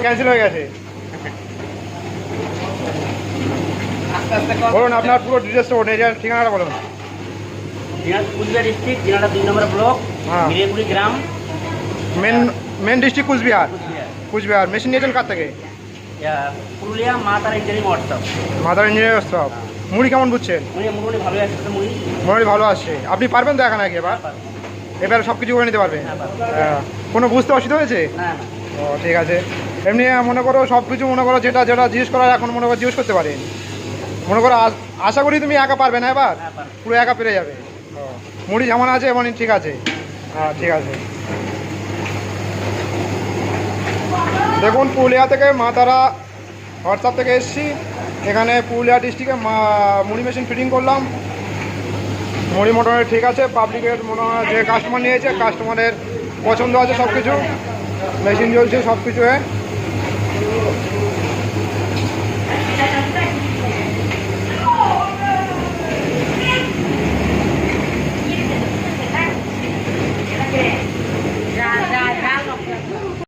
Cancel হয়ে গেছে। বলুন আপনার পুরো ডিটেলসটা বলুন, এরিয়ার ঠিকানাটা বলুন। কুচবিহার ডিস্ট্রিক্ট, জেলাটা 2 নম্বর ব্লক, হ্যাঁ। মিরেগুড়ি গ্রাম, main district Cooch Behar. Cooch Behar machine নিয়েছেন কার থেকে? পুরুলিয়া মা তারা ইঞ্জিনিয়ারিং ওয়ার্কশপ। মাদার ইঞ্জিনিয়ার সব। মুড়ি কেমন বুঝছেন? মোটামুটি ভালো আসছে মুড়ি। মোটামুটি ভালো আসছে। আপনি পারবেন তো একা নাকি এবার সব কিছু করে নিতে পারবেন? হ্যাঁ। কোনো বুঝতে অসুবিধা হয়েছে? না ও ঠিক আছে। এমনি মনে করো সব কিছু মনে করো যেটা যেটা জিজ্ঞেস করার এখন মনে করো জিজ্ঞেস করতে পারেন। মনে করো আশা করি তুমি একা পারবে না, এবার পুরো একা পেরে যাবে। ও মুড়ি যেমন আছে এমন ঠিক আছে। হ্যাঁ ঠিক আছে। দেখুন পুরুলিয়া থেকে মা তারা হোয়াটসঅ্যাপ থেকে এসেছি। এখানে পুরুলিয়া ডিস্ট্রিক্টে মুড়ি মেশিন ফিটিং করলাম। মুড়ি মোটামুটি ঠিক আছে। পাবলিকের মনে হয় যে কাস্টমার নিয়েছে, কাস্টমারের পছন্দ আছে সব কিছু। মেশিন চলছে সব কিছু।